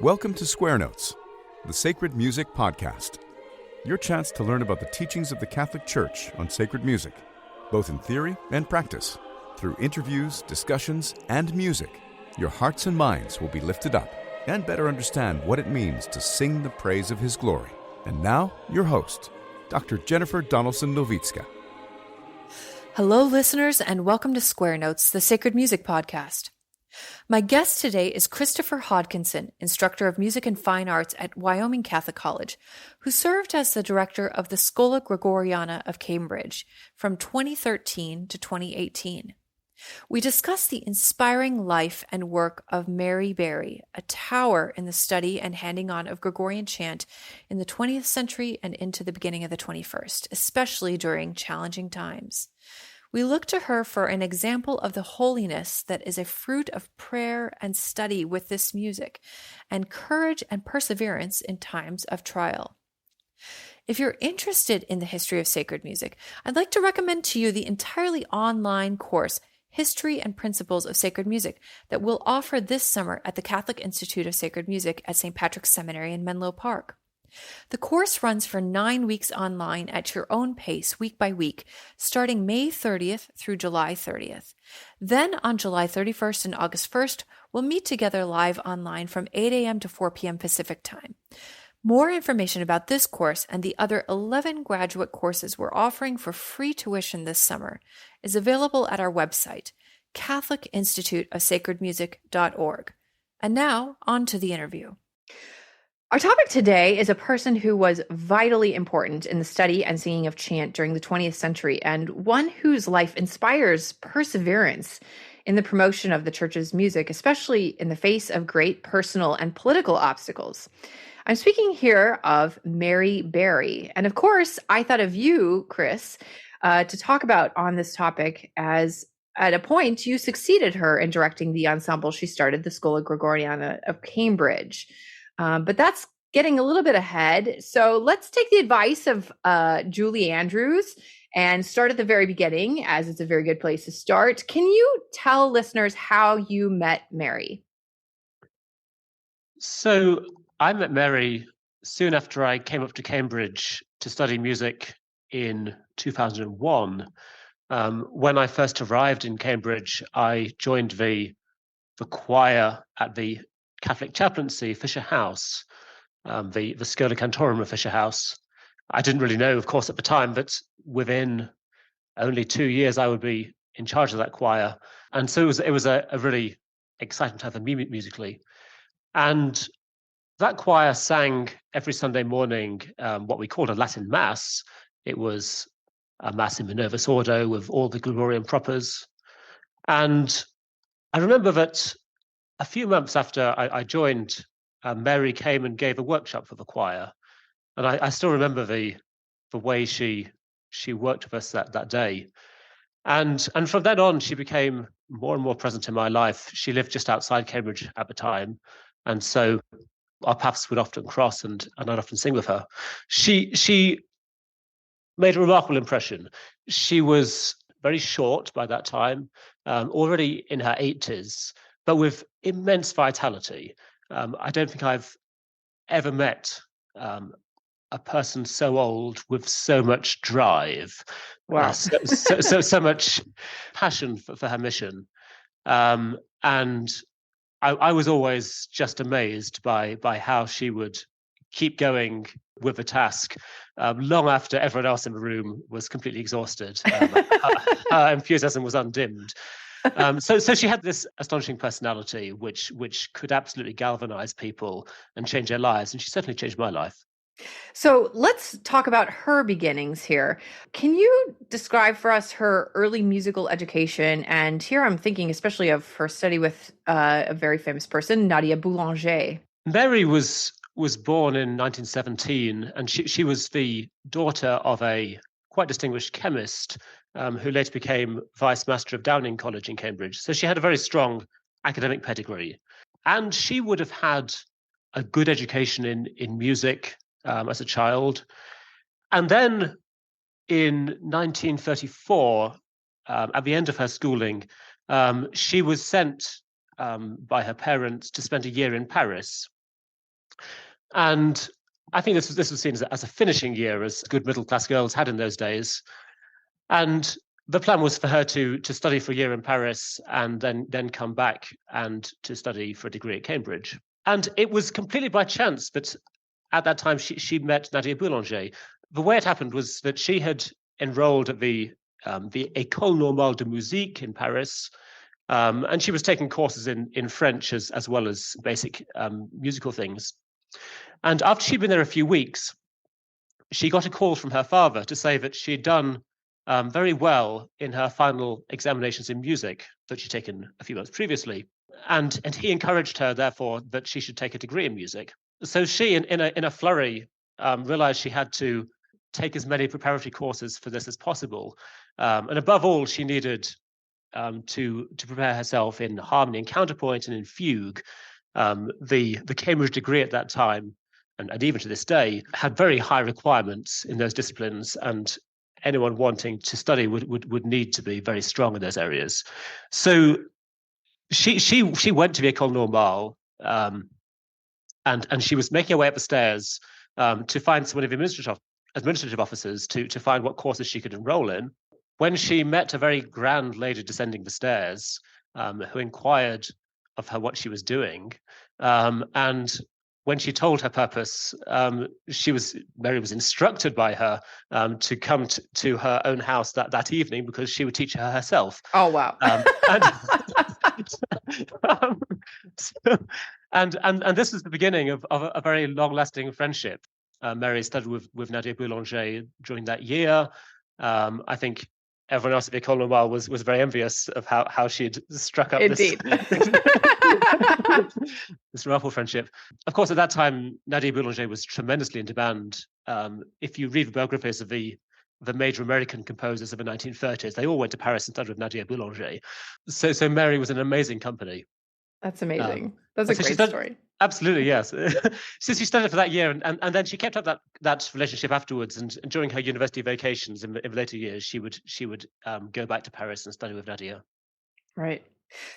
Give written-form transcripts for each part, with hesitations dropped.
Welcome to Square Notes, the Sacred Music Podcast. Your chance to learn about the teachings of the Catholic Church on sacred music, both in theory and practice. Through interviews, discussions, and music, your hearts and minds will be lifted up and better understand what it means to sing the praise of His glory. And now, your host, Dr. Jennifer Donaldson-Novitska. Hello, listeners, and welcome to Square Notes, the Sacred Music Podcast. My guest today is Christopher Hodkinson, instructor of music and fine arts at Wyoming Catholic College, who served as the director of the Schola Gregoriana of Cambridge from 2013 to 2018. We discuss the inspiring life and work of Mary Berry, a tower in the study and handing on of Gregorian chant in the 20th century and into the beginning of the 21st, especially during challenging times. We look to her for an example of the holiness that is a fruit of prayer and study with this music, and courage and perseverance in times of trial. If you're interested in the history of sacred music, I'd like to recommend to you the entirely online course, History and Principles of Sacred Music, that we'll offer this summer at the Catholic Institute of Sacred Music at St. Patrick's Seminary in Menlo Park. The course runs for 9 weeks online at your own pace, week by week, starting May 30th through July 30th. Then on July 31st and August 1st, we'll meet together live online from 8 a.m. to 4 p.m. Pacific Time. More information about this course and the other 11 graduate courses we're offering for free tuition this summer is available at our website, catholicinstituteofsacredmusic.org. And now, on to the interview. Our topic today is a person who was vitally important in the study and singing of chant during the 20th century, and one whose life inspires perseverance in the promotion of the Church's music, especially in the face of great personal and political obstacles. I'm speaking here of Mary Berry. And of course, I thought of you, Chris, to talk about on this topic, as at a point you succeeded her in directing the ensemble she started, the Schola Gregoriana of Cambridge. But that's getting a little bit ahead. So let's take the advice of Julie Andrews and start at the very beginning, as it's a very good place to start. Can you tell listeners how you met Mary? So I met Mary soon after I came up to Cambridge to study music in 2001. When I first arrived in Cambridge, I joined the choir at the Catholic chaplaincy, Fisher House, the Schola Cantorum of Fisher House. I didn't really know, of course, at the time, but within only 2 years, I would be in charge of that choir. And so it was a really exciting time for me musically. And that choir sang every Sunday morning what we called a Latin Mass. It was a Mass in Minervis Ordo with all the Gregorian propers. And I remember that a few months after I joined, Mary came and gave a workshop for the choir. And I still remember the way she worked with us that day. And from then on, she became more and more present in my life. She lived just outside Cambridge at the time. And so our paths would often cross, and I'd often sing with her. She made a remarkable impression. She was very short by that time, already in her 80s, but with immense vitality. I don't think I've ever met a person so old with so much drive. Wow. So much passion for her mission. And I was always just amazed by how she would keep going with the task long after everyone else in the room was completely exhausted. Her enthusiasm was undimmed. So she had this astonishing personality, which could absolutely galvanize people and change their lives. And she certainly changed my life. So let's talk about her beginnings here. Can you describe for us her early musical education? And here I'm thinking especially of her study with a very famous person, Nadia Boulanger. Mary was born in 1917, and she was the daughter of a quite distinguished chemist who later became vice master of Downing College in Cambridge. So she had a very strong academic pedigree. And she would have had a good education in music as a child. And then in 1934, at the end of her schooling, she was sent by her parents to spend a year in Paris And I think this was seen as a finishing year, as good middle-class girls had in those days. And the plan was for her to study for a year in Paris and then come back and to study for a degree at Cambridge. And it was completely by chance that at that time she met Nadia Boulanger. The way it happened was that she had enrolled at the École Normale de Musique in Paris, and she was taking courses in French as well as basic musical things. And after she'd been there a few weeks, she got a call from her father to say that she'd done very well in her final examinations in music that she'd taken a few months previously. And he encouraged her, therefore, that she should take a degree in music. So she, in a flurry, realized she had to take as many preparatory courses for this as possible. And above all, she needed to prepare herself in harmony and counterpoint and in fugue. The Cambridge degree at that time, and even to this day, had very high requirements in those disciplines, and anyone wanting to study would need to be very strong in those areas. So she went to the École Normale, and she was making her way up the stairs to find some of the administrative officers to find what courses she could enroll in, when she met a very grand lady descending the stairs, who inquired of her what she was doing. And when she told her purpose, Mary was instructed by her to come to her own house that evening, because she would teach her herself. Oh, wow. And this was the beginning of a very long-lasting friendship. Mary studied with Nadia Boulanger during that year. I think everyone else at the École Normale was very envious of how she'd struck up Indeed. this remarkable friendship. Of course, at that time, Nadia Boulanger was tremendously in demand. If you read the biographies of the major American composers of the 1930s, they all went to Paris and studied with Nadia Boulanger. So Mary was an amazing company. That's amazing. That's a great story. Absolutely, yes. So she studied for that year, and then she kept up that relationship afterwards. And during her university vacations in the later years, she would go back to Paris and study with Nadia. Right.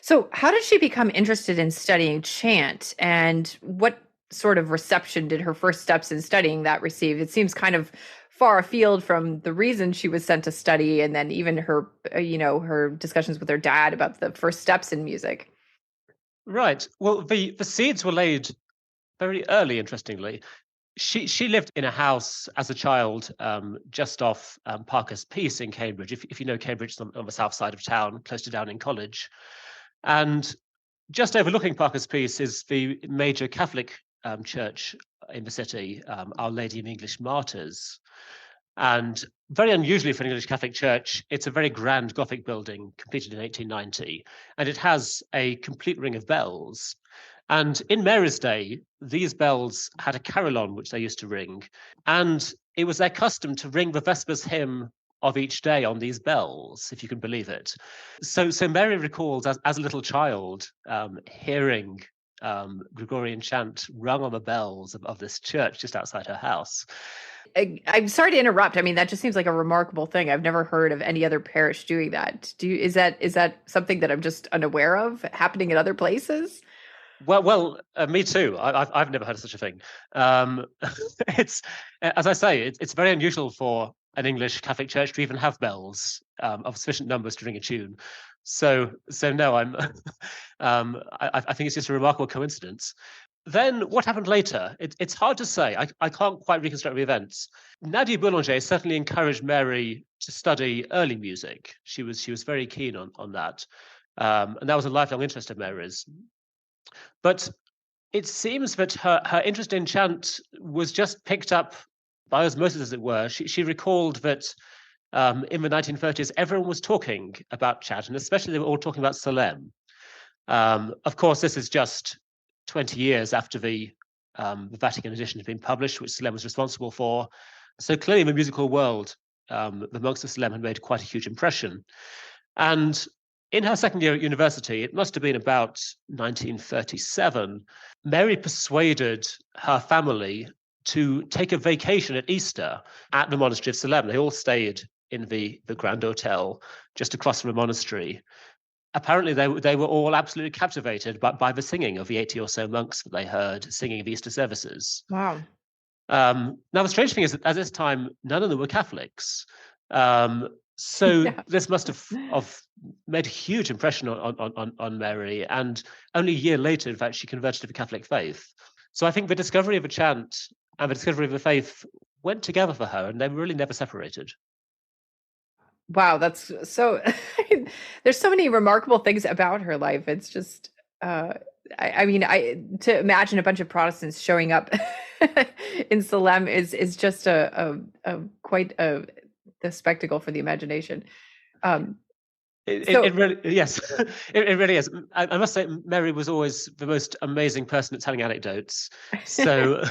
So how did she become interested in studying chant, and what sort of reception did her first steps in studying that receive? It seems kind of far afield from the reason she was sent to study, and then even her, her discussions with her dad about the first steps in music. Right. Well, the seeds were laid very early, interestingly. She lived in a house as a child just off Parker's Piece in Cambridge. If you know Cambridge, it's on the south side of town, close to Downing College. And just overlooking Parker's Piece is the major Catholic church in the city, Our Lady of English Martyrs. And very unusually for an English Catholic church, it's a very grand Gothic building completed in 1890, and it has a complete ring of bells. And in Mary's day, these bells had a carillon which they used to ring, and it was their custom to ring the Vespers hymn of each day on these bells, if you can believe it. So Mary recalls as a little child hearing Gregorian chant rung on the bells of this church just outside her house. I'm sorry to interrupt. I mean, that just seems like a remarkable thing. I've never heard of any other parish doing that. Is that something that I'm just unaware of happening in other places? Well, me too. I've never heard of such a thing. It's, as I say, it's very unusual for an English Catholic church to even have bells of sufficient numbers to ring a tune. So no, I think it's just a remarkable coincidence. Then what happened later? It's hard to say. I can't quite reconstruct the events. Nadia Boulanger certainly encouraged Mary to study early music. She was very keen on that, and that was a lifelong interest of Mary's. But it seems that her interest in chant was just picked up by osmosis, as it were. She recalled that in the 1930s, everyone was talking about chant, and especially they were all talking about Salem. Of course, this is just 20 years after the Vatican edition had been published, which Salem was responsible for. So clearly in the musical world, the monks of Salem had made quite a huge impression. And in her second year at university, it must have been about 1937, Mary persuaded her family to take a vacation at Easter at the monastery of Salem. They all stayed in the Grand Hotel just across from the monastery. apparently they were all absolutely captivated by the singing of the 80 or so monks that they heard singing the Easter services. Wow. Now, the strange thing is that at this time, none of them were Catholics. So this must have made a huge impression on Mary. And only a year later, in fact, she converted to the Catholic faith. So I think the discovery of a chant and the discovery of the faith went together for her, and they were really never separated. Wow, that's so. There's so many remarkable things about her life. It's just, I mean, to imagine a bunch of Protestants showing up in Salem is just a quite the spectacle for the imagination. It really, yes, it really is. I must say, Mary was always the most amazing person at telling anecdotes. So,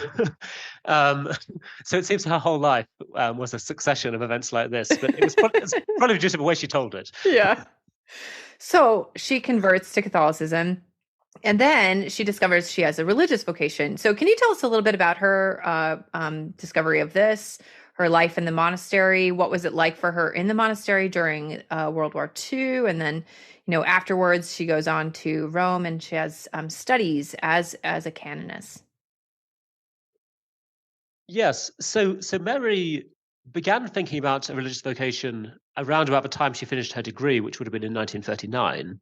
so it seems her whole life was a succession of events like this. But it's probably just the way she told it. Yeah. So she converts to Catholicism, and then she discovers she has a religious vocation. So can you tell us a little bit about her discovery of this? Her life in the monastery. What was it like for her in the monastery during World War II? And then, afterwards, she goes on to Rome and she has studies as a canoness. Yes. So Mary began thinking about a religious vocation around about the time she finished her degree, which would have been in 1939.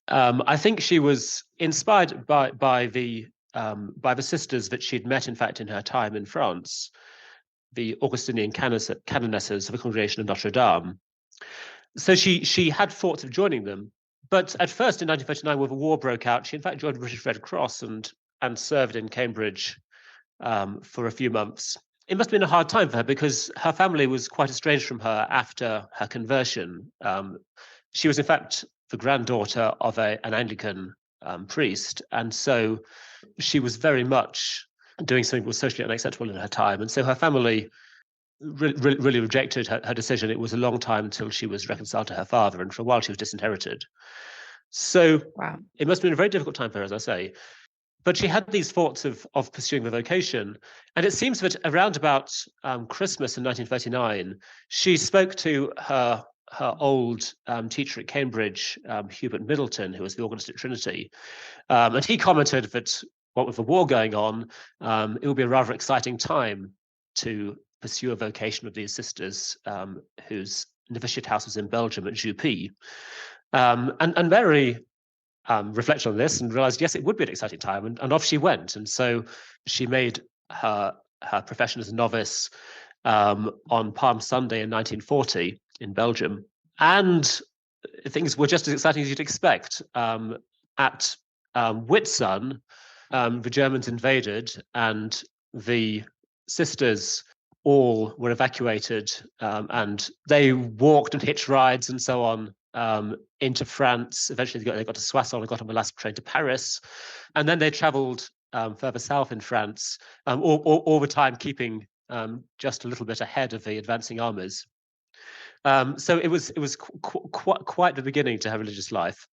I think she was inspired by the sisters that she'd met, in fact, in her time in France, the Augustinian canonesses of the Congregation of Notre Dame. So she had thoughts of joining them. But at first, in 1939, when the war broke out, she in fact joined the British Red Cross and served in Cambridge for a few months. It must have been a hard time for her because her family was quite estranged from her after her conversion. She was, in fact, the granddaughter of an Anglican priest. And so she was very much doing something that was socially unacceptable in her time. And so her family really rejected her decision. It was a long time until she was reconciled to her father, and for a while she was disinherited. So wow. It must have been a very difficult time for her, as I say. But she had these thoughts of pursuing the vocation. And it seems that around about Christmas in 1939, she spoke to her old teacher at Cambridge, Hubert Middleton, who was the organist at Trinity. And he commented that what with the war going on, it would be a rather exciting time to pursue a vocation of these sisters whose novitiate house was in Belgium at Jupy. And Mary reflected on this and realized, yes, it would be an exciting time. And off she went. And so she made her profession as a novice on Palm Sunday in 1940 in Belgium. And things were just as exciting as you'd expect. At Whitsun, the Germans invaded, and the sisters all were evacuated, and they walked and hitched rides and so on into France. Eventually, they got to Soissons and got on the last train to Paris, and then they travelled further south in France, all the time keeping just a little bit ahead of the advancing armies. So it was quite the beginning to her religious life.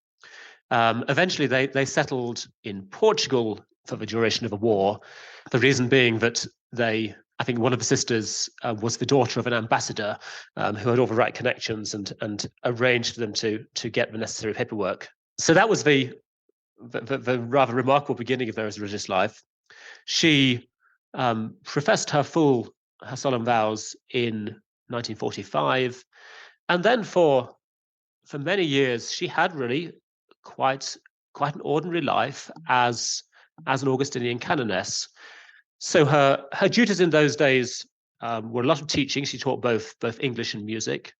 Eventually, they settled in Portugal for the duration of the war. The reason being that I think one of the sisters was the daughter of an ambassador who had all the right connections and arranged for them to get the necessary paperwork. So that was the rather remarkable beginning of Mary's religious life. She professed her solemn vows in 1945, and then for many years she had really quite an ordinary life as an Augustinian canoness. So her duties in those days were a lot of teaching. She taught both English and music,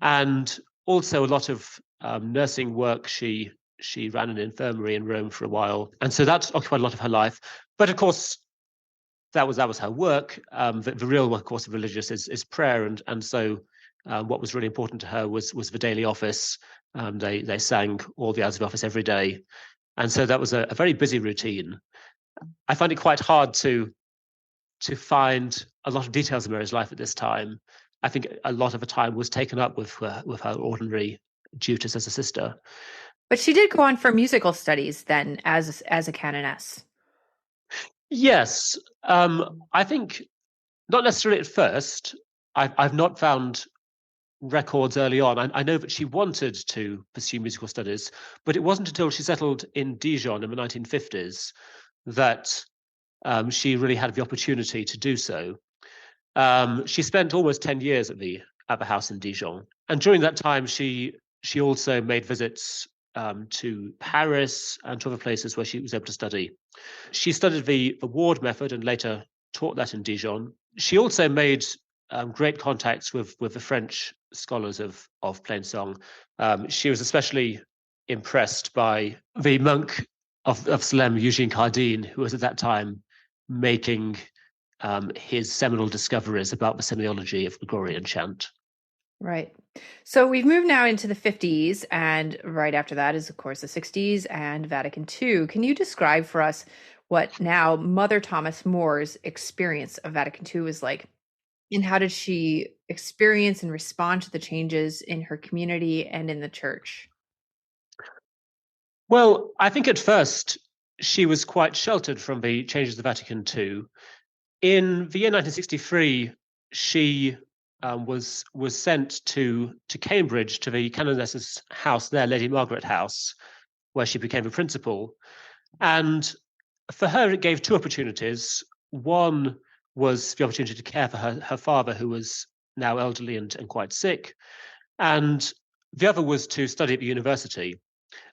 and also a lot of nursing work. She ran an infirmary in Rome for a while, and so that occupied a lot of her life. But of course, that was her work. The real work, of course, of religious is prayer, and so what was really important to her was the daily office. They sang all the hours of the office every day, and so that was a very busy routine. I find it quite hard to find a lot of details of Mary's life at this time. I think a lot of the time was taken up with her ordinary duties as a sister. But she did go on for musical studies then as a canoness. Yes, I think not necessarily at first. I've not found records early on. I know that she wanted to pursue musical studies, but it wasn't until she settled in Dijon in the 1950s that she really had the opportunity to do so. She spent almost 10 years at the house in Dijon, and during that time, she also made visits to Paris and to other places where she was able to study. She studied the Ward method and later taught that in Dijon. She also made great contacts with the French scholars of plain song. She was especially impressed by the monk of Salem, Eugene Cardin, who was at that time making his seminal discoveries about the semiology of Gregorian chant. Right. So we've moved now into the 50s, and right after that is, of course, the 60s and Vatican II. Can you describe for us what now Mother Thomas More's experience of Vatican II was like? And how did she experience and respond to the changes in her community and in the church? Well, I think at first she was quite sheltered from the changes of Vatican II. In the year 1963, she was sent to Cambridge, to the canoness's house there, Lady Margaret House, where she became a principal. And for her, it gave two opportunities. One was the opportunity to care for her father, who was now elderly and quite sick. And the other was to study at the university.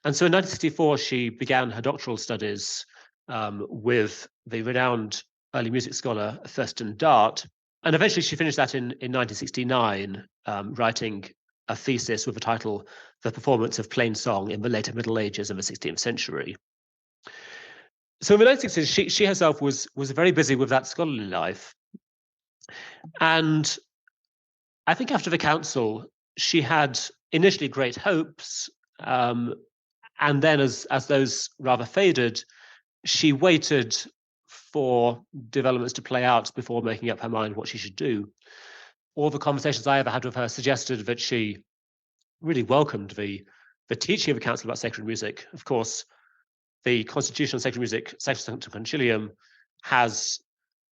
And so in 1964, she began her doctoral studies with the renowned early music scholar Thurston Dart. And eventually she finished that in 1969, writing a thesis with the title, The Performance of Plain Song in the Later Middle Ages of the 16th Century. So in the 1960s, she herself was very busy with that scholarly life. And I think after the council, she had initially great hopes. And then as those rather faded, she waited for developments to play out before making up her mind what she should do. All the conversations I ever had with her suggested that she really welcomed the teaching of the council about sacred music. Of course, the Constitution on Sacred Music, Sacrosanctum Concilium, has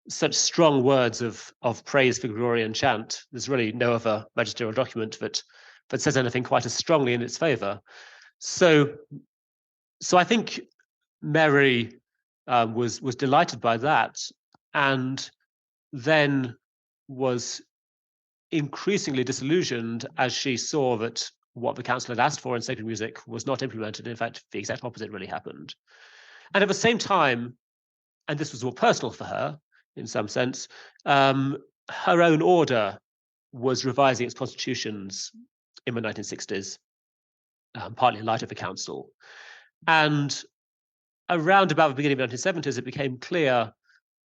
such strong words of praise for Gregorian chant. There's really no other magisterial document that says anything quite as strongly in its favor. So I think Mary was delighted by that, and then was increasingly disillusioned as she saw that what the council had asked for in sacred music was not implemented. In fact, the exact opposite really happened. And at the same time, and this was more personal for her in some sense, her own order was revising its constitutions in the 1960s, partly in light of the council. And around about the beginning of the 1970s, it became clear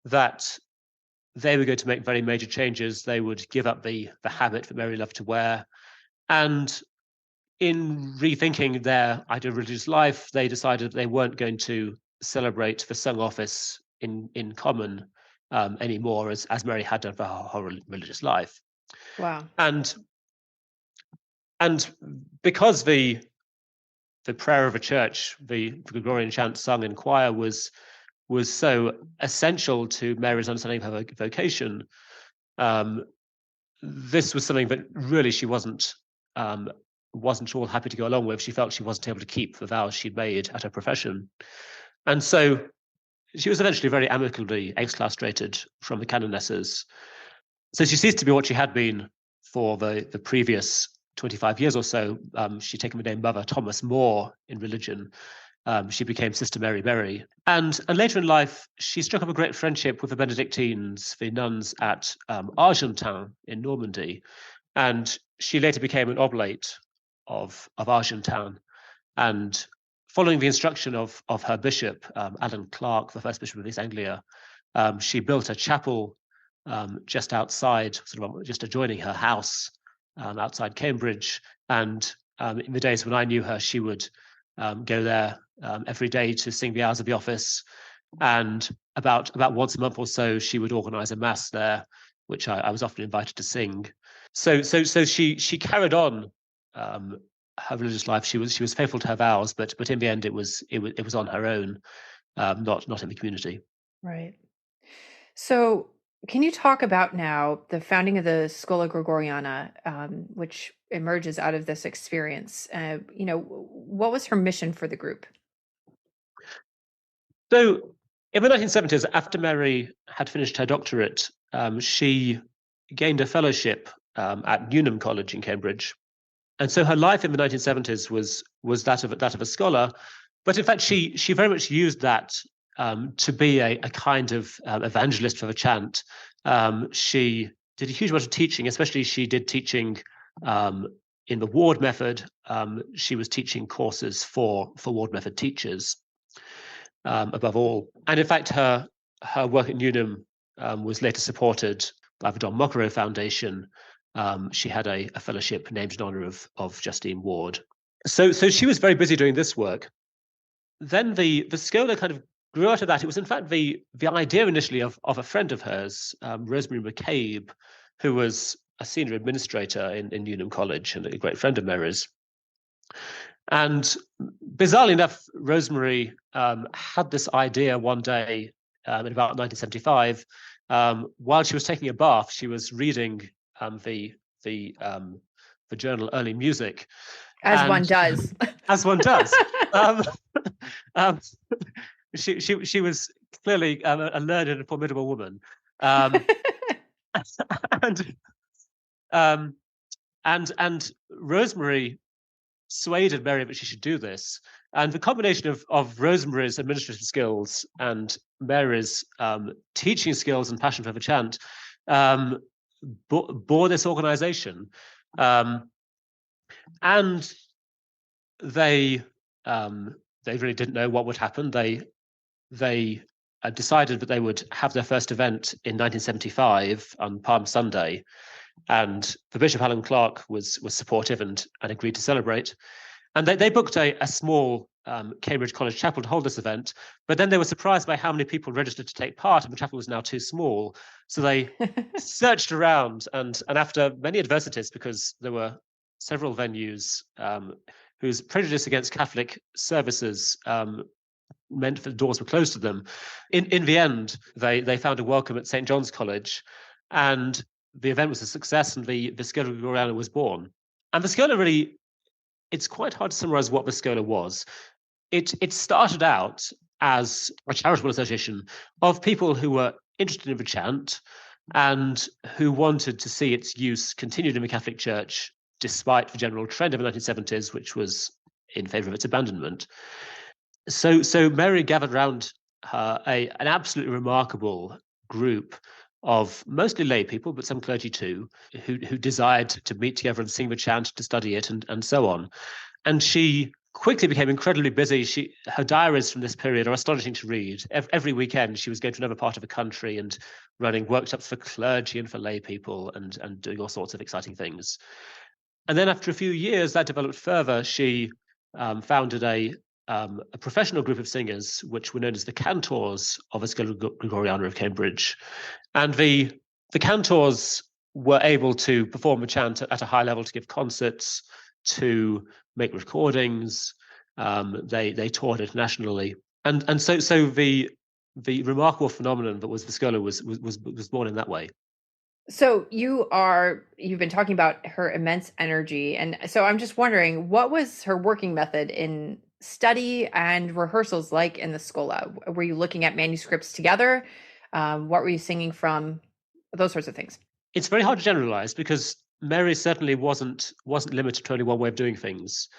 that they were going to make very major changes. They would give up the habit that Mary loved to wear. And in rethinking their ideal religious life, they decided they weren't going to celebrate the sung office in common anymore, as Mary had done for her whole religious life. Wow. And because the prayer of a church, the Gregorian chant sung in choir, was so essential to Mary's understanding of her vocation, this was something that really she wasn't all happy to go along with. She felt she wasn't able to keep the vows she'd made at her profession. And so she was eventually very amicably exclaustrated from the canonesses. So she ceased to be what she had been for the previous 25 years or so. She'd taken the name Mother Thomas More in religion. She became Sister Mary Berry. And later in life, she struck up a great friendship with the Benedictines, the nuns at Argentan in Normandy. And she later became an oblate of Argentan. And following the instruction of her bishop, Alan Clark, the first bishop of East Anglia, she built a chapel just outside, just adjoining her house, outside Cambridge. And in the days when I knew her, she would go there every day to sing the hours of the office. And about once a month or so, she would organize a mass there, which I was often invited to sing. So she carried on her religious life. She was faithful to her vows, but in the end, it was on her own, not in the community. Right. So Can you talk about now the founding of the Schola Gregoriana, which emerges out of this experience? What was her mission for the group? So in the 1970s, after Mary had finished her doctorate, she gained a fellowship at Unum College in Cambridge. And so her life in the 1970s was that of a scholar. But in fact, she very much used that to be a kind of evangelist for the chant. She did a huge amount of teaching, especially she did teaching in the ward method. She was teaching courses for ward method teachers above all. And in fact, her work at Unum was later supported by the Don Mockero Foundation. She had a fellowship named in honor of Justine Ward. So she was very busy doing this work. Then the Schola kind of grew out of that. It was in fact the idea initially of a friend of hers, Rosemary McCabe, who was a senior administrator in Unum College and a great friend of Mary's. And bizarrely enough, Rosemary had this idea one day in about 1975. While she was taking a bath, she was reading the journal Early Music. As one does. As one does. She was clearly a learned and formidable woman. And Rosemary persuaded Mary that she should do this. And the combination of Rosemary's administrative skills and Mary's teaching skills and passion for the chant bore this organization. And they really didn't know what would happen. They decided that they would have their first event in 1975 on Palm Sunday. And the Bishop Alan Clark was supportive and agreed to celebrate. And they booked a small Cambridge College chapel to hold this event, but then they were surprised by how many people registered to take part, and the chapel was now too small. So they searched around, and after many adversities, because there were several venues whose prejudice against Catholic services meant that the doors were closed to them, in the end, they found a welcome at St. John's College, and the event was a success, and the Schola Gregoriana was born. And the Schola really, it's quite hard to summarize what the Schola was. It started out as a charitable association of people who were interested in the chant and who wanted to see its use continued in the Catholic Church, despite the general trend of the 1970s, which was in favor of its abandonment. So Mary gathered around her an absolutely remarkable group of mostly lay people, but some clergy too, who desired to meet together and sing the chant, to study it, and so on. And she quickly became incredibly busy. Her diaries from this period are astonishing to read. Every weekend, she was going to another part of the country and running workshops for clergy and for lay people and doing all sorts of exciting things. And then after a few years, that developed further. She founded a professional group of singers, which were known as the cantors of the Schola Gregoriana of Cambridge. And the cantors were able to perform the chant at a high level, to give concerts, to make recordings. They toured internationally, and so the remarkable phenomenon that was the Schola was born in that way. So you've been talking about her immense energy, and so I'm just wondering, what was her working method in study and rehearsals like in the Schola? Were you looking at manuscripts together? What were you singing from? Those sorts of things. It's very hard to generalize, because Mary certainly wasn't limited to only one way of doing things.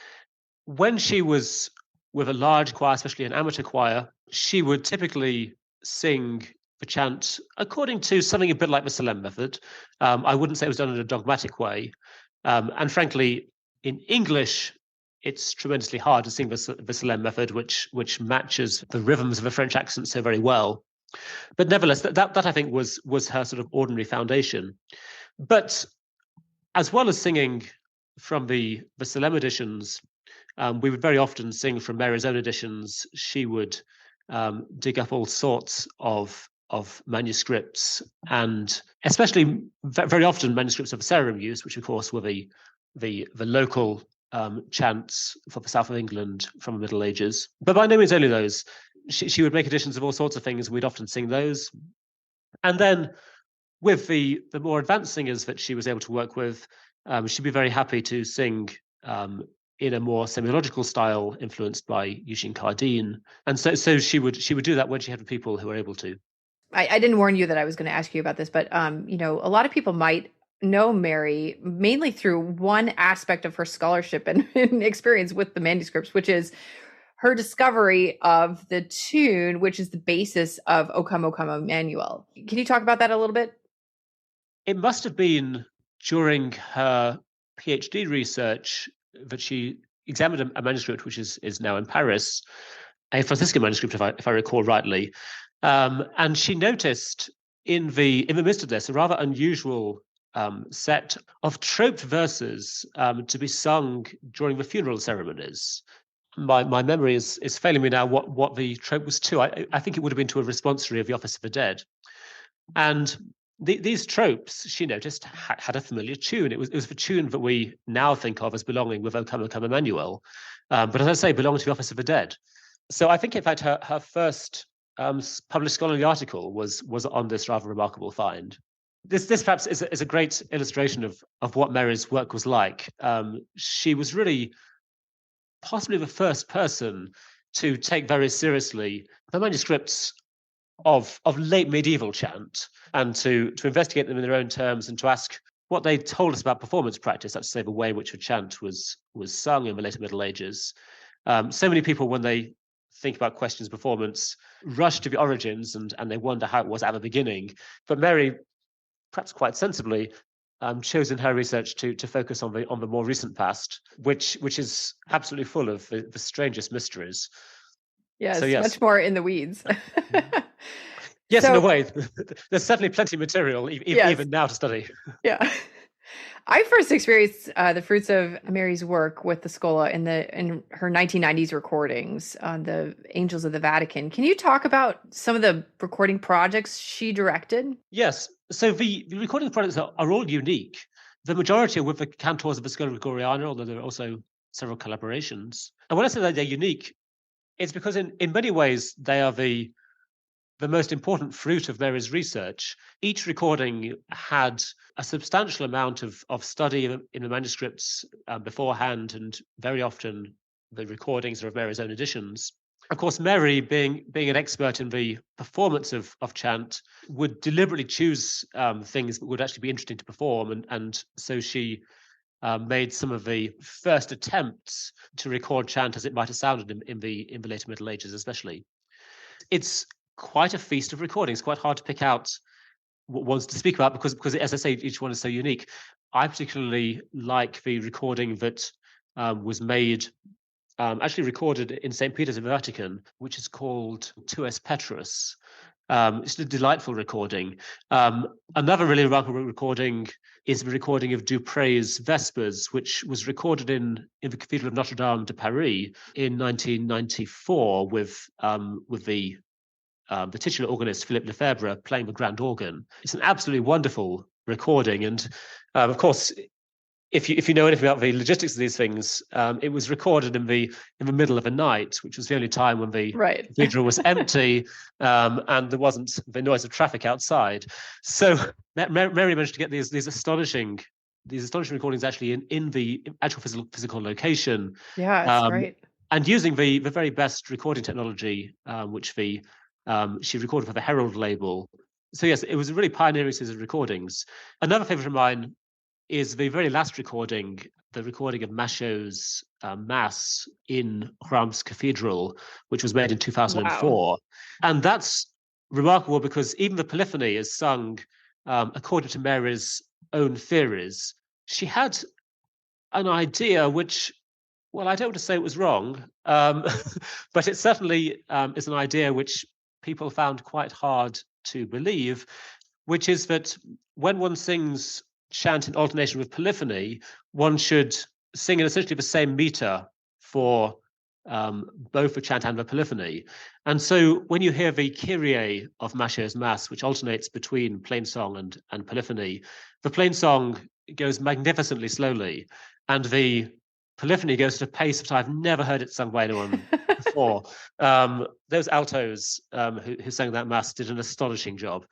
When she was with a large choir, especially an amateur choir, she would typically sing the chant according to something a bit like the Salem method. I wouldn't say it was done in a dogmatic way. And frankly, in English, it's tremendously hard to sing the Salem method, which matches the rhythms of a French accent so very well. But nevertheless, that I think was her sort of ordinary foundation. But as well as singing from the Salem editions, we would very often sing from Mary's own editions. She would dig up all sorts of manuscripts, and especially very often manuscripts of Sarum use, which of course were the local chants for the south of England from the Middle Ages. But by no means only those. She would make editions of all sorts of things. We'd often sing those. And then with the more advanced singers that she was able to work with, she'd be very happy to sing in a more semiological style influenced by Eugene Cardin. And so she would do that when she had people who were able to. I didn't warn you that I was going to ask you about this, but a lot of people might know Mary mainly through one aspect of her scholarship and experience with the manuscripts, which is her discovery of the tune, which is the basis of O Come, Emmanuel. Can you talk about that a little bit? It must have been during her PhD research that she examined a manuscript which is now in Paris, a Franciscan manuscript, if I recall rightly. And she noticed in the midst of this a rather unusual set of troped verses to be sung during the funeral ceremonies. My memory is failing me now what the trope was to. I think it would have been to a responsory of the Office of the Dead. And these tropes, she noticed, had a familiar tune. It was the tune that we now think of as belonging with O Come, Emmanuel. But as I say, belonged to the Office of the Dead. So I think, in fact, her first published scholarly article was on this rather remarkable find. This perhaps is a great illustration of what Mary's work was like. She was really possibly the first person to take very seriously the manuscripts of late medieval chant and to investigate them in their own terms and to ask what they told us about performance practice, that's to say the way in which a chant was sung in the later Middle Ages. So many people, when they think about questions of performance, rush to the origins and they wonder how it was at the beginning. But Mary, perhaps quite sensibly, chose in her research to focus on the more recent past, which is absolutely full of the strangest mysteries. Yes, so, yes, much more in the weeds. Yes, so, in a way. There's certainly plenty of material even now to study. Yeah. I first experienced the fruits of Mary's work with the Schola in her 1990s recordings on the Angels of the Vatican. Can you talk about some of the recording projects she directed? Yes. So the recording projects are all unique. The majority are with the cantors of the Schola Gregoriana, although there are also several collaborations. And when I say that they're unique, it's because in many ways they are the most important fruit of Mary's research. Each recording had a substantial amount of study in the manuscripts beforehand, and very often the recordings are of Mary's own editions. Of course, Mary, being an expert in the performance of chant, would deliberately choose things that would actually be interesting to perform, and so she made some of the first attempts to record chant as it might have sounded in the later Middle Ages, especially. It's quite a feast of recordings, quite hard to pick out what ones to speak about because, as I say, each one is so unique. I particularly like the recording that was made, actually recorded in St. Peter's in the Vatican, which is called Tuus Petrus. It's a delightful recording. Another really remarkable recording is the recording of Dupray's Vespers, which was recorded in the Cathedral of Notre Dame de Paris in 1994 with the titular organist Philippe Lefebvre playing the grand organ. It's an absolutely wonderful recording, and of course, if you know anything about the logistics of these things, it was recorded in the middle of a night, which was the only time when the cathedral was empty, and there wasn't the noise of traffic outside. So Mary managed to get these astonishing recordings actually in the actual physical location. Yeah, that's great. And using the very best recording technology, which she recorded for the Herald label. So yes, it was a really pioneering series of recordings. Another favorite of mine is the very last recording, the recording of Machaut's Mass in Reims Cathedral, which was made in 2004. Wow. And that's remarkable because even the polyphony is sung according to Mary's own theories. She had an idea which, well, I don't want to say it was wrong, but it certainly is an idea which people found quite hard to believe, which is that when one sings chant in alternation with polyphony, one should sing in essentially the same meter for both the chant and the polyphony. And so when you hear the Kyrie of Machaut's Mass, which alternates between plain song and polyphony, the plain song goes magnificently slowly, and the polyphony goes at a pace that I've never heard it sung by anyone before. Those altos who sang that Mass did an astonishing job.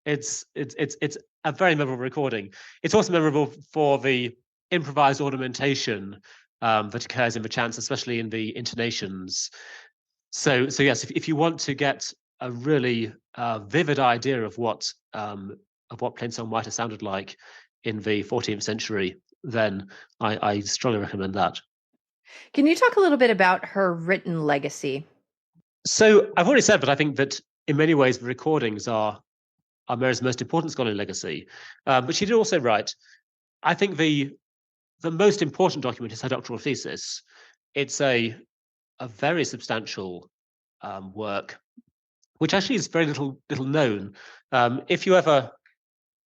It's a very memorable recording. It's also memorable for the improvised ornamentation that occurs in the chants, especially in the intonations. So yes, if you want to get a really vivid idea of what plainsong might have sounded like in the 14th century, then I strongly recommend that. Can you talk a little bit about her written legacy? So I've already said, but I think that in many ways the recordings are Mary's most important scholarly legacy. But she did also write, I think the most important document is her doctoral thesis. It's a very substantial work, which actually is very little known. If you ever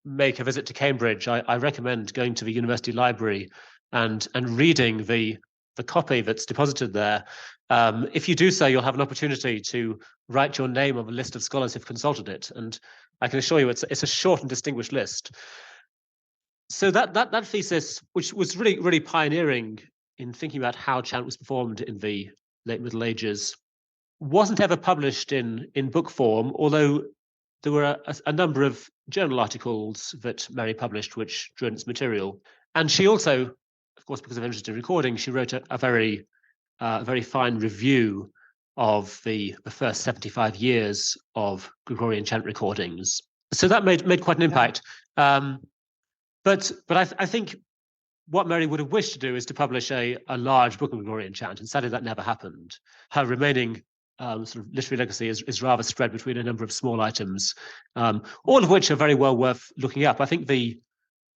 make a visit to Cambridge, I recommend going to the university library and reading the copy that's deposited there. If you do so, you'll have an opportunity to write your name on the list of scholars who've consulted it, and I can assure you it's a short and distinguished list. So that thesis, which was really pioneering in thinking about how chant was performed in the late Middle Ages, wasn't ever published in book form, although there were a number of journal articles that Mary published which drew on its material. And she also, of course, because of interest in recording, she wrote a very fine review of the first 75 years of Gregorian chant recordings. So that made quite an impact. But I think what Mary would have wished to do is to publish a large book of Gregorian chant, and sadly that never happened. Her remaining sort of literary legacy is rather spread between a number of small items, all of which are very well worth looking up. I think the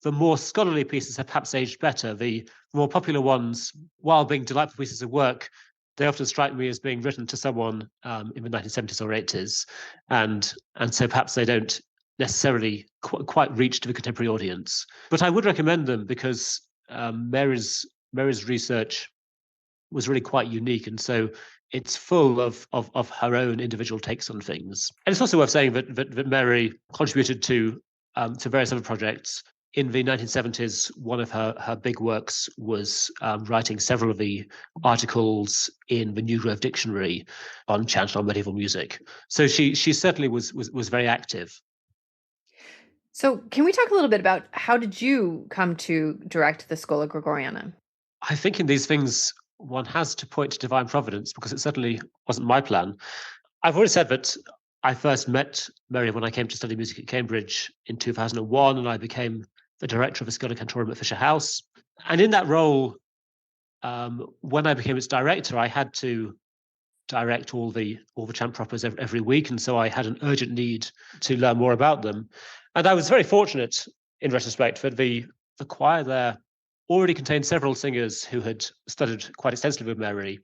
more scholarly pieces have perhaps aged better. The more popular ones, while being delightful pieces of work, they often strike me as being written to someone in the 1970s or 80s, and so perhaps they don't necessarily quite reach to the contemporary audience. But I would recommend them because Mary's research was really quite unique, and so it's full of her own individual takes on things. And it's also worth saying that Mary contributed to various other projects. In the 1970s, one of her big works was writing several of the articles in the New Grove Dictionary on chant and on medieval music. So she certainly was very active. So can we talk a little bit about how did you come to direct the Schola Gregoriana? I think in these things, one has to point to divine providence, because it certainly wasn't my plan. I've already said that I first met Mary when I came to study music at Cambridge in 2001, and I became the director of the Schola Cantorum at Fisher House. And in that role, when I became its director, I had to direct all the chant propers every week, and so I had an urgent need to learn more about them. And I was very fortunate, in retrospect, that the choir there already contained several singers who had studied quite extensively with Mary.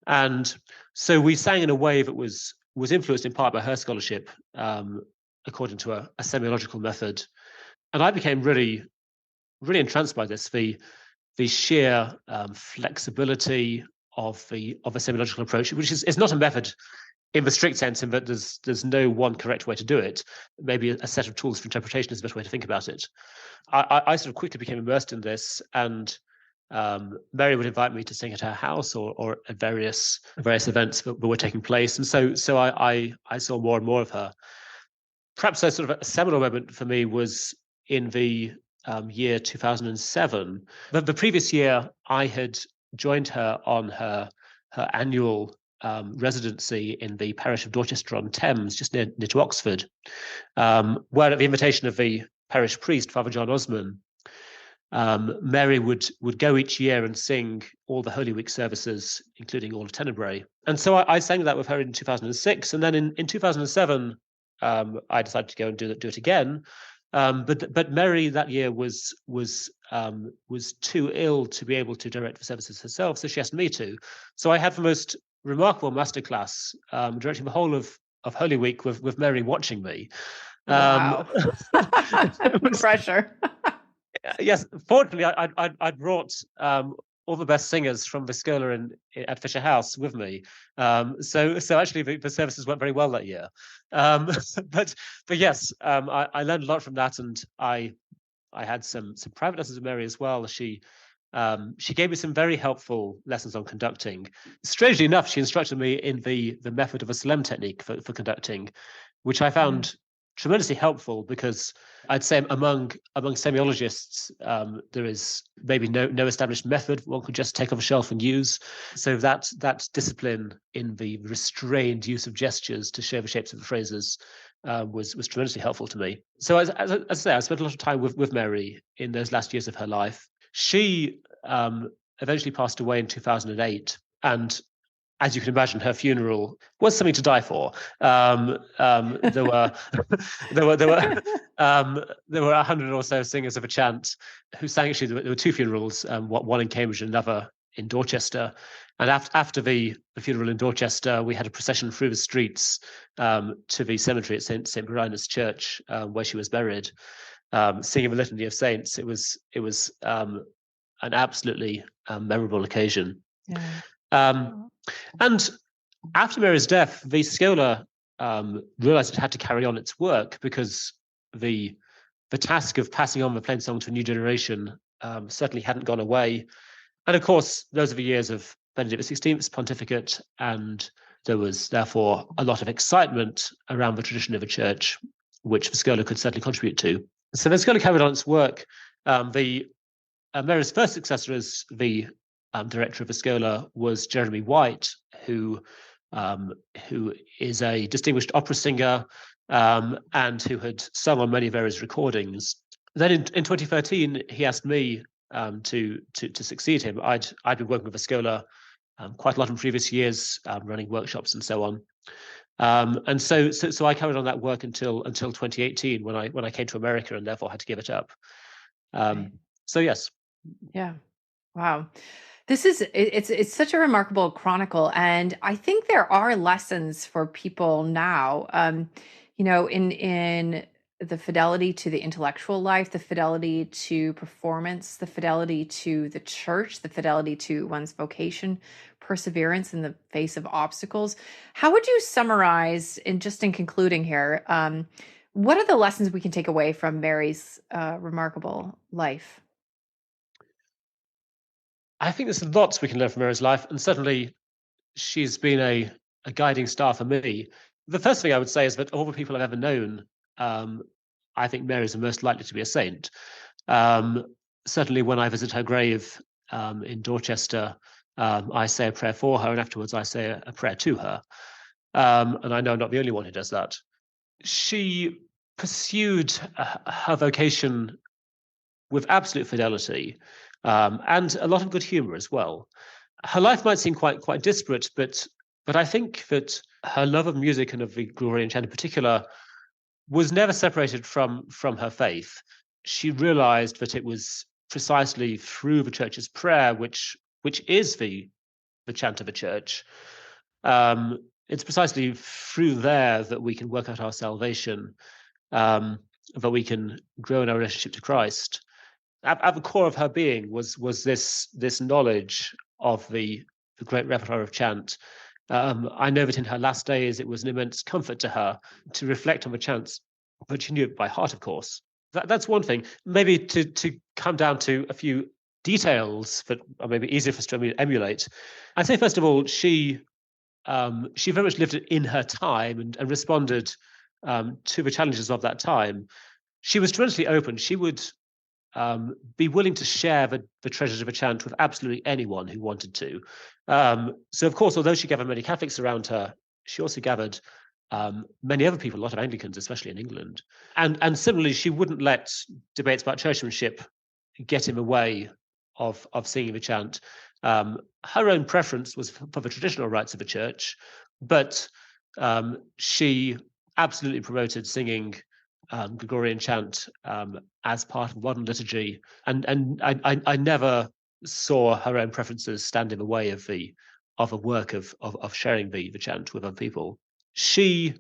And so we sang in a way that was influenced in part by her scholarship, according to a semiological method. And I became really entranced by this, the sheer flexibility of a semiological approach, which is not a method in the strict sense, in that there's no one correct way to do it. Maybe a set of tools for interpretation is a better way to think about it. I sort of quickly became immersed in this, and Mary would invite me to sing at her house or at various events that were taking place, and so I saw more and more of her. Perhaps a sort of a seminal moment for me was in the year 2007. But the previous year, I had joined her on her annual residency in the parish of Dorchester-on-Thames, just near to Oxford, where at the invitation of the parish priest, Father John Osman, Mary would go each year and sing all the Holy Week services, including all of Tenebrae. And so I sang that with her in 2006. And then in 2007, I decided to go and do it again. But Mary that year was too ill to be able to direct the services herself, so she asked me to. So I had the most remarkable masterclass, directing the whole of Holy Week with Mary watching me. Wow. Pressure. Yes, fortunately, I'd brought all the best singers from the Schola at Fisher House with me. So actually the services went very well that year. But yes, I learned a lot from that, and I had some private lessons with Mary as well. She gave me some very helpful lessons on conducting. Strangely enough, she instructed me in the method of a solemn technique for conducting, which I found tremendously helpful, because I'd say among semiologists, there is maybe no established method one could just take off a shelf and use. So that discipline in the restrained use of gestures to show the shapes of the phrases was tremendously helpful to me. So as I say, I spent a lot of time with Mary in those last years of her life. She eventually passed away in 2008, and as you can imagine, her funeral was something to die for. There were there were 100 or so singers of a chant who sang. Actually, there were two funerals, one in Cambridge and another in Dorchester. And after the funeral in Dorchester, we had a procession through the streets to the cemetery at St. Gregoriana's Church, where she was buried, singing the Litany of Saints. It was an absolutely memorable occasion. Yeah. And after Mary's death, the Schola realized it had to carry on its work, because the task of passing on the plain song to a new generation certainly hadn't gone away. And of course, those are the years of Benedict XVI's pontificate, and there was therefore a lot of excitement around the tradition of a church, which the Schola could certainly contribute to. So the Schola carried on its work. Mary's first successor as the director of the Schola was Jeremy White, who is a distinguished opera singer and who had sung on many of Mary's recordings. Then in 2013, he asked me to succeed him. I'd been working with the Schola quite a lot in previous years, running workshops and so on. And so I carried on that work until 2018, when I came to America and therefore had to give it up. So yes. Yeah. Wow. It's such a remarkable chronicle, and I think there are lessons for people now, in the fidelity to the intellectual life, the fidelity to performance, the fidelity to the church, the fidelity to one's vocation, perseverance in the face of obstacles. How would you summarize, in concluding here, what are the lessons we can take away from Mary's remarkable life? I think there's lots we can learn from Mary's life, and certainly she's been a guiding star for me. The first thing I would say is that of all the people I've ever known, I think Mary's the most likely to be a saint. Certainly when I visit her grave in Dorchester, I say a prayer for her, and afterwards I say a prayer to her. And I know I'm not the only one who does that. She pursued her vocation with absolute fidelity, and a lot of good humor as well. Her life might seem quite disparate, but I think that her love of music, and of the Gregorian Chant in particular, was never separated from her faith. She realized that it was precisely through the church's prayer, which is the chant of a church. It's precisely through there that we can work out our salvation, that we can grow in our relationship to Christ. At the core of her being was this knowledge of the great repertoire of chant. I know that in her last days, it was an immense comfort to her to reflect on the chants, but she knew it by heart, of course. That's one thing. Maybe to come down to a few details that are maybe easier for us to emulate. I'd say, first of all, she very much lived in her time and responded to the challenges of that time. She was tremendously open. She would be willing to share the treasures of a chant with absolutely anyone who wanted to. So, of course, although she gathered many Catholics around her, she also gathered many other people, a lot of Anglicans, especially in England. And similarly, she wouldn't let debates about churchmanship get in the way of singing the chant. Her own preference was for the traditional rites of the church, but she absolutely promoted singing Gregorian chant as part of modern liturgy, and I never saw her own preferences stand in the way of a work of sharing the chant with other people. She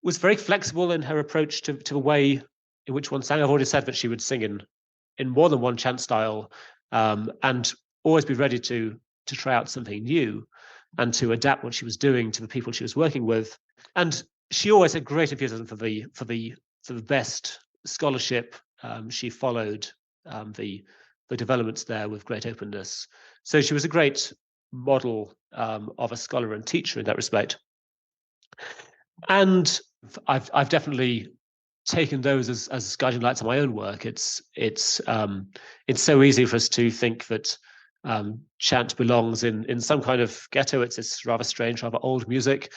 was very flexible in her approach to the way in which one sang. I've already said that she would sing in more than one chant style, and always be ready to try out something new and to adapt what she was doing to the people she was working with. And she always had great enthusiasm for the best scholarship. She followed the developments there with great openness. So she was a great model of a scholar and teacher in that respect. And I've definitely taken those as guiding lights on my own work. It's so easy for us to think that chant belongs in some kind of ghetto. It's this rather strange, rather old music.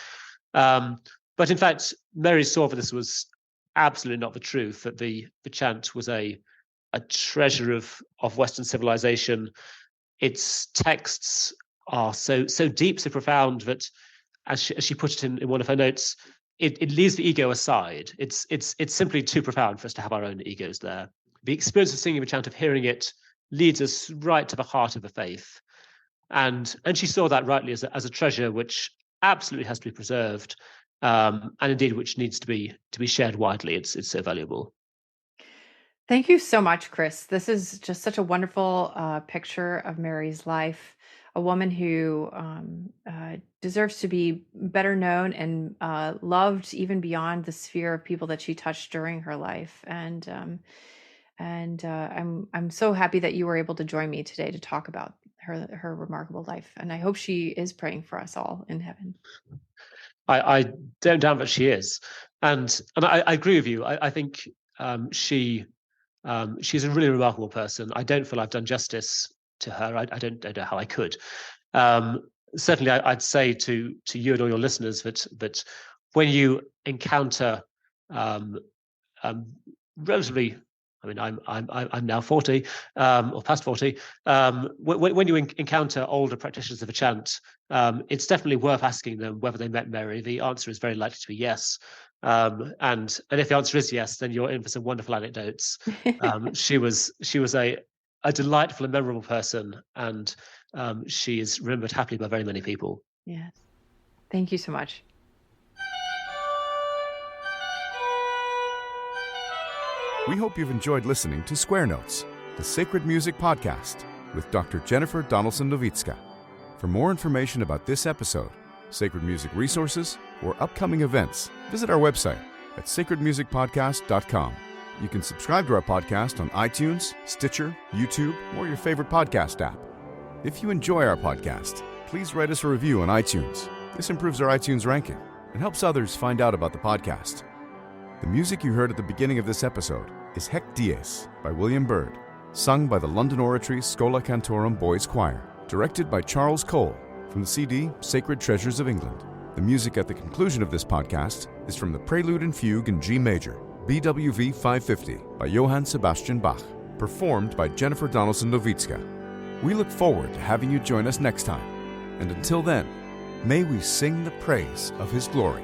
But in fact, Mary saw that this was absolutely not the truth, that the chant was a treasure of Western civilization. Its texts are so deep, so profound that, as she put it in one of her notes, it leaves the ego aside. It's simply too profound for us to have our own egos there. The experience of singing the chant, of hearing it, leads us right to the heart of the faith. And she saw that rightly as a treasure which absolutely has to be preserved, and indeed which needs to be shared widely. It's so valuable. Thank you so much, Chris. This is just such a wonderful picture of Mary's life, a woman who deserves to be better known and loved even beyond the sphere of people that she touched during her life. And I'm so happy that you were able to join me today to talk about her remarkable life. And I hope she is praying for us all in heaven. I don't doubt that she is, and I agree with you. I think she's a really remarkable person. I don't feel I've done justice to her. I don't know how I could. Certainly, I'd say to you and all your listeners that when you encounter relatively, I mean, I'm now 40 or past 40. When you encounter older practitioners of a chant, it's definitely worth asking them whether they met Mary. The answer is very likely to be yes. And if the answer is yes, then you're in for some wonderful anecdotes. She was a delightful and memorable person, and she is remembered happily by very many people. Yes. Thank you so much. We hope you've enjoyed listening to Square Notes, the Sacred Music Podcast, with Dr. Jennifer Donaldson-Nowicka. For more information about this episode, sacred music resources, or upcoming events, visit our website at sacredmusicpodcast.com. You can subscribe to our podcast on iTunes, Stitcher, YouTube, or your favorite podcast app. If you enjoy our podcast, please write us a review on iTunes. This improves our iTunes ranking and helps others find out about the podcast. The music you heard at the beginning of this episode is Hec Dies by William Byrd, sung by the London Oratory's Schola Cantorum Boys Choir, directed by Charles Cole from the CD Sacred Treasures of England. The music at the conclusion of this podcast is from the Prelude and Fugue in G Major, BWV 550 by Johann Sebastian Bach, performed by Jennifer Donaldson-Nowicka. We look forward to having you join us next time, and until then, may we sing the praise of His glory.